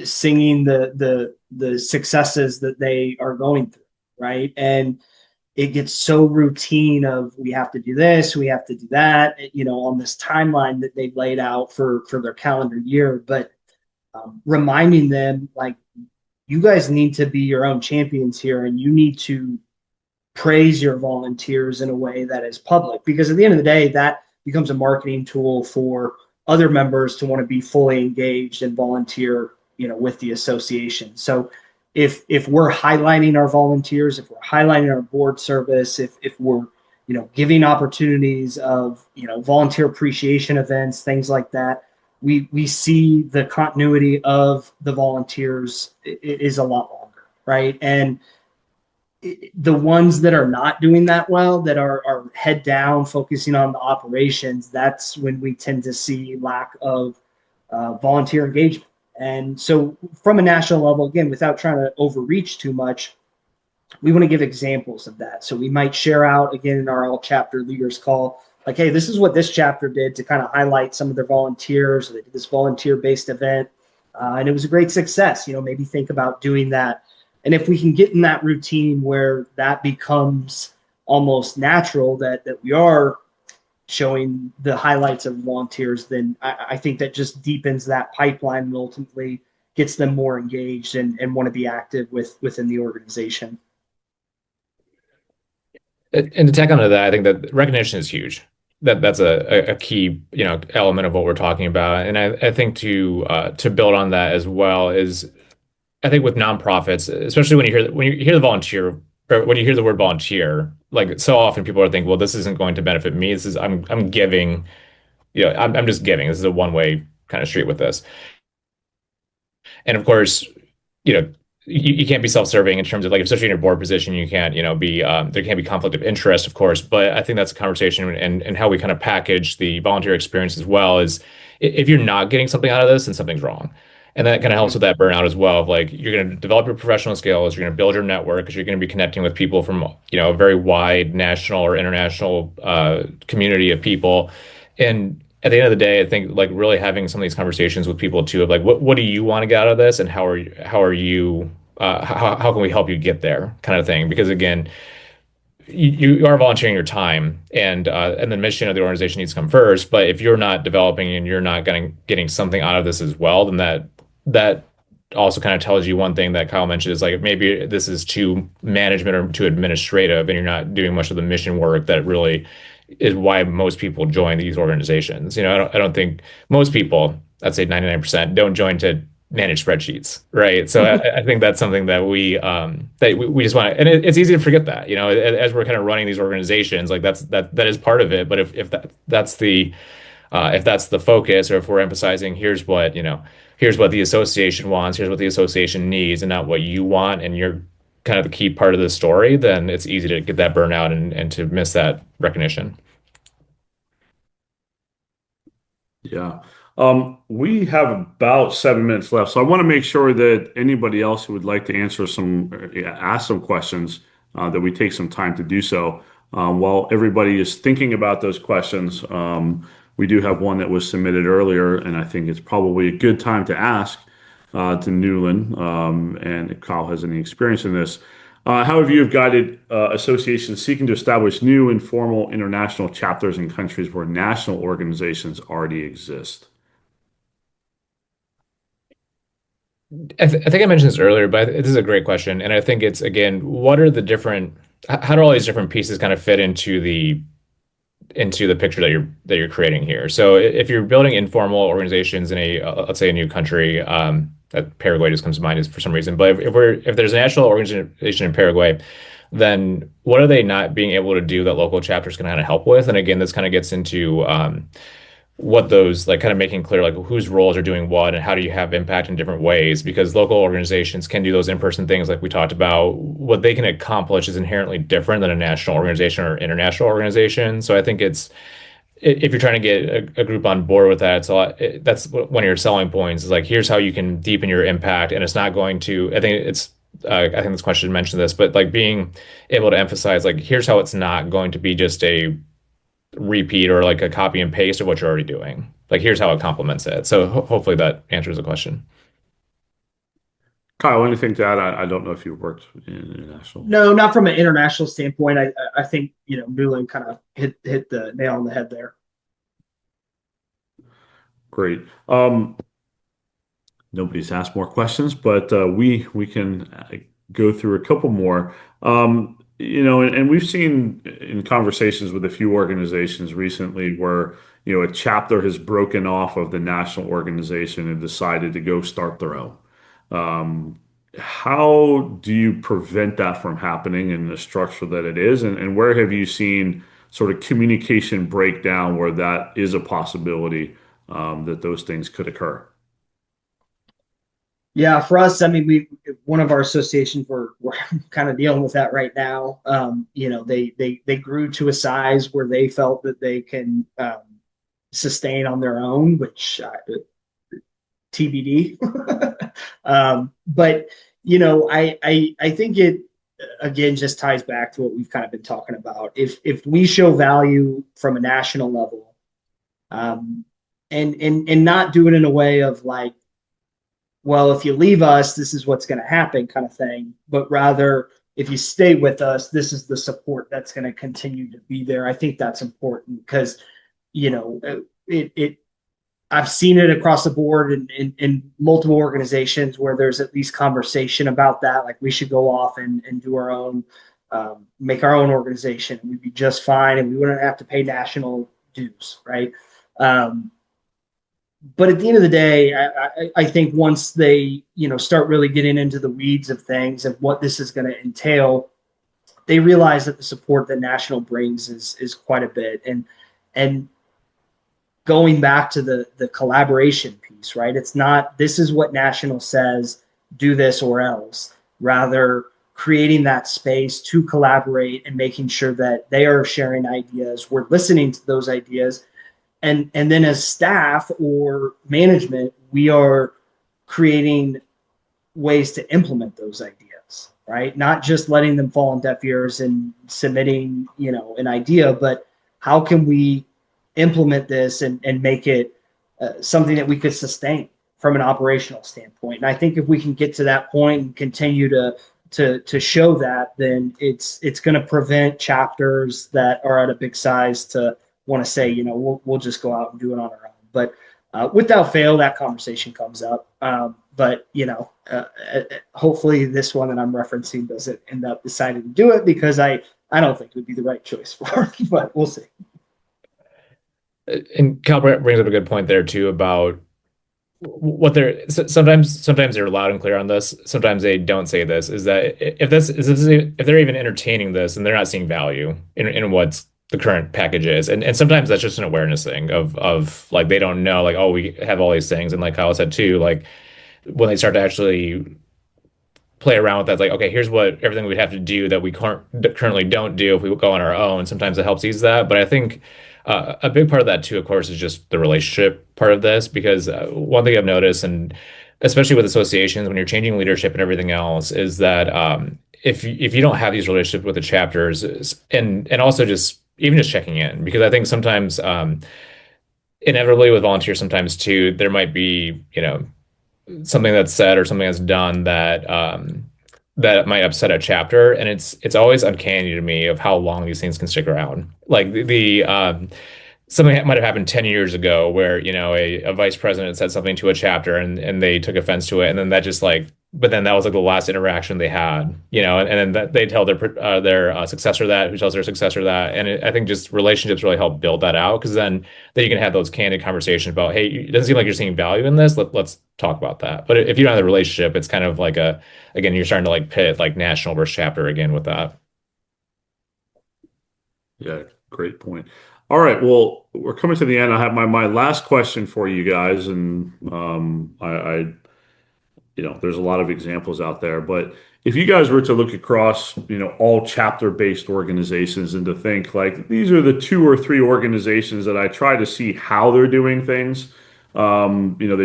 S3: singing the successes that they are going through, right? And it gets so routine of we have to do this, we have to do that, on this timeline that they've laid out for their calendar year. But reminding them like, you guys need to be your own champions here, and you need to praise your volunteers in a way that is public, because at the end of the day, that becomes a marketing tool for other members to want to be fully engaged and volunteer, with the association. So if we're highlighting our volunteers, if we're highlighting our board service, if we're, giving opportunities of, volunteer appreciation events, things like that, we see the continuity of the volunteers is a lot longer, right? And the ones that are not doing that well, that are head down, focusing on the operations, that's when we tend to see lack of volunteer engagement. And so from a national level, again, without trying to overreach too much, we want to give examples of that. So we might share out, again, in our all chapter leaders call, like, hey, this is what this chapter did to kind of highlight some of their volunteers. They did this volunteer-based event, and it was a great success. Maybe think about doing that. And if we can get in that routine where that becomes almost natural, that we are showing the highlights of volunteers, then I think that just deepens that pipeline and ultimately gets them more engaged and want to be active within the organization.
S4: And to tack onto that, I think that recognition is huge. That's a key element of what we're talking about. And I think to build on that as well is, I think with nonprofits, especially when you hear the volunteer, or when you hear the word volunteer, like so often people are thinking, well, this isn't going to benefit me. This is I'm giving, I'm just giving. This is a one-way kind of street with this. And of course, you know, you can't be self-serving in terms of like, especially in your board position, you can't, be there can't be conflict of interest, of course. But I think that's a conversation, and how we kind of package the volunteer experience as well is, if you're not getting something out of this, then something's wrong. And that kind of helps with that burnout as well. Of like, you're going to develop your professional skills, you're going to build your network, because you're going to be connecting with people from, a very wide national or international community of people. And at the end of the day, I think like really having some of these conversations with people too of like what do you want to get out of this, and how can we help you get there, kind of thing. Because again, you are volunteering your time, and the mission of the organization needs to come first. But if you're not developing and you're not getting something out of this as well, then that also kind of tells you one thing that Kyle mentioned is like maybe this is too management or too administrative, and you're not doing much of the mission work that really is why most people join these organizations. I don't think most people, I'd say 99%, don't join to manage spreadsheets, right? So I think that's something that we just want to, and it's easy to forget that, as we're kind of running these organizations, like that is part of it. But if that's the focus, or if we're emphasizing here's what the association wants, here's what the association needs, and not what you want, and you're kind of the key part of the story, then it's easy to get that burnout and to miss that recognition.
S2: Yeah. We have about 7 minutes left, so I want to make sure that anybody else who would like to ask some questions, that we take some time to do so. While everybody is thinking about those questions, we do have one that was submitted earlier, and I think it's probably a good time to ask to Newland, and if Kyle has any experience in this. How have you guided associations seeking to establish new informal international chapters in countries where national organizations already exist?
S4: I think I mentioned this earlier, but this is a great question. And I think it's, again, how do all these different pieces kind of fit into the picture that you're creating here? So if you're building informal organizations in let's say a new country, that Paraguay just comes to mind is for some reason. But if there's a national organization in Paraguay, then what are they not being able to do that local chapters can kind of help with? And again, this kind of gets into what those, like, kind of making clear like whose roles are doing what and how do you have impact in different ways, because local organizations can do those in-person things like we talked about. What they can accomplish is inherently different than a national organization or international organization. So I think if you're trying to get a group on board with that, that's one of your selling points, is like, here's how you can deepen your impact. And it's not going to, I think this question mentioned this, but like being able to emphasize, like, here's how it's not going to be just a repeat or like a copy and paste of what you're already doing. Like, here's how it complements it. So hopefully that answers the question.
S2: Kyle, anything to add? I don't know if you worked in international.
S3: No, not from an international standpoint. I think Newland kind of hit the nail on the head there.
S2: Great. Nobody's asked more questions, but we can go through a couple more. And we've seen in conversations with a few organizations recently where a chapter has broken off of the national organization and decided to go start their own. How do you prevent that from happening in the structure that it is? And where have you seen sort of communication breakdown where that is a possibility, that those things could occur?
S3: Yeah, for us, I mean, one of our associations, we're kind of dealing with that right now. They grew to a size where they felt that they can sustain on their own, which TBD. But I think it again just ties back to what we've kind of been talking about. If we show value from a national level, and not do it in a way of like, well, if you leave us, this is what's going to happen, kind of thing. But rather, if you stay with us, this is the support that's going to continue to be there. I think that's important because, I've seen it across the board in multiple organizations where there's at least conversation about that. Like, we should go off and do our own, make our own organization. We'd be just fine, and we wouldn't have to pay national dues, right? But at the end of the day, I think once they, start really getting into the weeds of things and what this is going to entail, they realize that the support that National brings is quite a bit. And going back to the collaboration piece, right? It's not, this is what National says, do this or else. Rather, creating that space to collaborate and making sure that they are sharing ideas. We're listening to those ideas. And then as staff or management, we are creating ways to implement those ideas, right? Not just letting them fall on deaf ears and submitting, an idea, but how can we implement this and make it something that we could sustain from an operational standpoint. And I think if we can get to that point and continue to show that, then it's going to prevent chapters that are at a big size to want to say, we'll just go out and do it on our own. But without fail, that conversation comes up. But hopefully this one that I'm referencing doesn't end up deciding to do it, because I don't think it would be the right choice for it, but we'll see.
S4: And Cal brings up a good point there too about what they're sometimes they're loud and clear on this. Sometimes they don't say this. Is that if they're even entertaining this and they're not seeing value in what's the current package is, and sometimes that's just an awareness thing of like they don't know, like, oh, we have all these things, and like Kyle said too, like when they start to actually play around with that, like, okay, here's what everything we'd have to do that we currently don't do if we go on our own. Sometimes it helps ease that, but I think a big part of that too, of course, is just the relationship part of this, because one thing I've noticed, and especially with associations, when you're changing leadership and everything else, is that if you don't have these relationships with the chapters, and also just even just checking in, because I think sometimes inevitably with volunteers, sometimes too, there might be something that's said or something that's done that that might upset a chapter, and it's always uncanny to me of how long these things can stick around. Like the something that might have happened 10 years ago where a vice president said something to a chapter and they took offense to it, and then that just like, but then that was like the last interaction they had, and then that they tell their successor that, who tells their successor that, and I think just relationships really help build that out, because then you can have those candid conversations about, hey, it doesn't seem like you're seeing value in this. Let's talk about that. But if you don't have the relationship, it's kind of like again, you're starting to like pit like national versus chapter again with that.
S2: Yeah, great point. All right, well, we're coming to the end. I have my last question for you guys, and I there's a lot of examples out there, but if you guys were to look across, all chapter-based organizations and to think like these are the 2 or 3 organizations that I try to see how they're doing things, they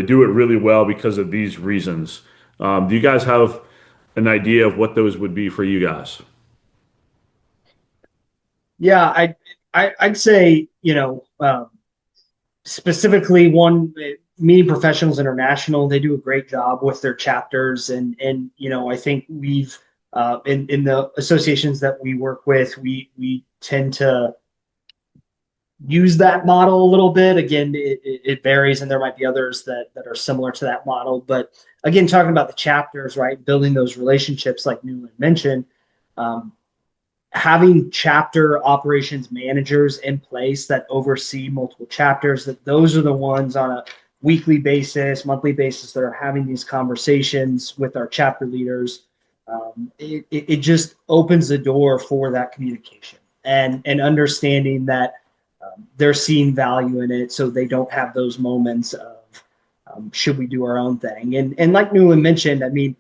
S2: do it really well because of these reasons. Do you guys have an idea of what those would be for you guys?
S3: Yeah, I'd say, specifically one, Meeting Professionals International, they do a great job with their chapters. And I think we've, in the associations that we work with, we tend to use that model a little bit. Again, it varies, and there might be others that are similar to that model. But again, talking about the chapters, right, building those relationships like Newland mentioned, having chapter operations managers in place that oversee multiple chapters, that those are the ones on a weekly basis, monthly basis that are having these conversations with our chapter leaders. It just opens the door for that communication and understanding that they're seeing value in it, so they don't have those moments of should we do our own thing. And like Newland mentioned, I mean,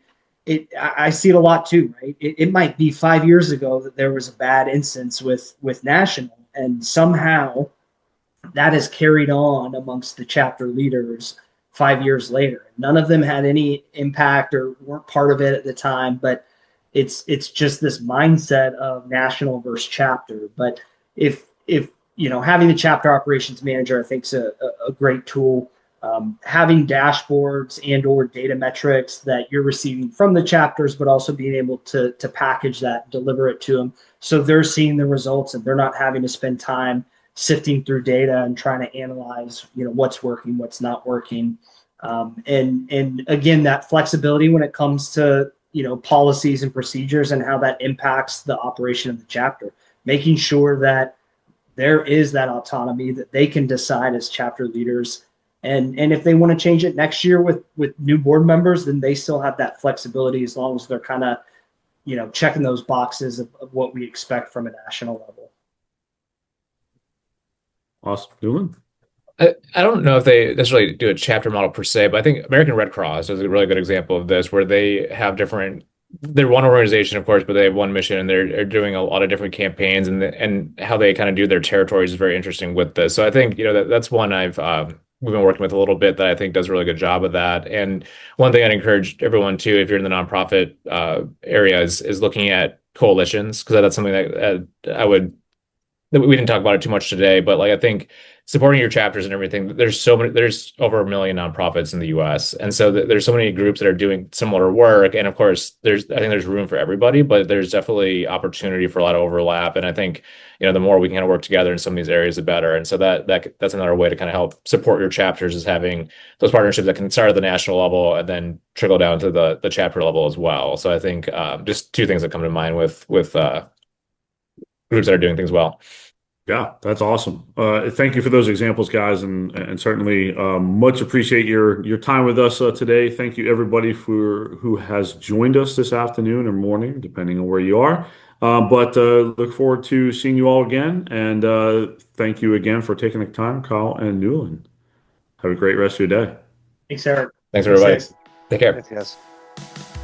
S3: I see it a lot too, right? It might be 5 years ago that there was a bad instance with National, and somehow that is carried on amongst the chapter leaders 5 years later. None of them had any impact or weren't part of it at the time, but it's just this mindset of national versus chapter. But if having the chapter operations manager, I think, is a great tool. Having dashboards and or data metrics that you're receiving from the chapters, but also being able to package that, deliver it to them, so they're seeing the results and they're not having to spend time sifting through data and trying to analyze, what's working, what's not working. And again, that flexibility when it comes to, policies and procedures and how that impacts the operation of the chapter, making sure that there is that autonomy that they can decide as chapter leaders. And if they want to change it next year with new board members, then they still have that flexibility, as long as they're kind of, checking those boxes of what we expect from a national level.
S2: Awesome. Dylan?
S4: I don't know if they necessarily do a chapter model per se, but I think American Red Cross is a really good example of this, where they have they're one organization, of course, but they have one mission, and they're doing a lot of different campaigns, and how they kind of do their territories is very interesting with this. So I think, that's one we've been working with a little bit that I think does a really good job of that. And one thing I'd encourage everyone to, if you're in the nonprofit area, is looking at coalitions, because that's something that we didn't talk about it too much today, but like I think supporting your chapters and everything. There's over 1 million nonprofits in the US. And so there's so many groups that are doing similar work. And of course, I think there's room for everybody, but there's definitely opportunity for a lot of overlap. And I think, the more we can kind of work together in some of these areas, the better. And so that's another way to kind of help support your chapters, is having those partnerships that can start at the national level and then trickle down to the chapter level as well. So I think just two things that come to mind with groups that are doing things well.
S2: Yeah, that's awesome. Thank you for those examples, guys, and certainly much appreciate your time with us today. Thank you, everybody, who has joined us this afternoon or morning, depending on where you are. But look forward to seeing you all again, and thank you again for taking the time, Kyle and Newland. Have a great rest of your day.
S3: Thanks, Eric.
S4: Thanks, everybody.
S3: Thanks.
S4: Take care.
S1: Thanks, guys.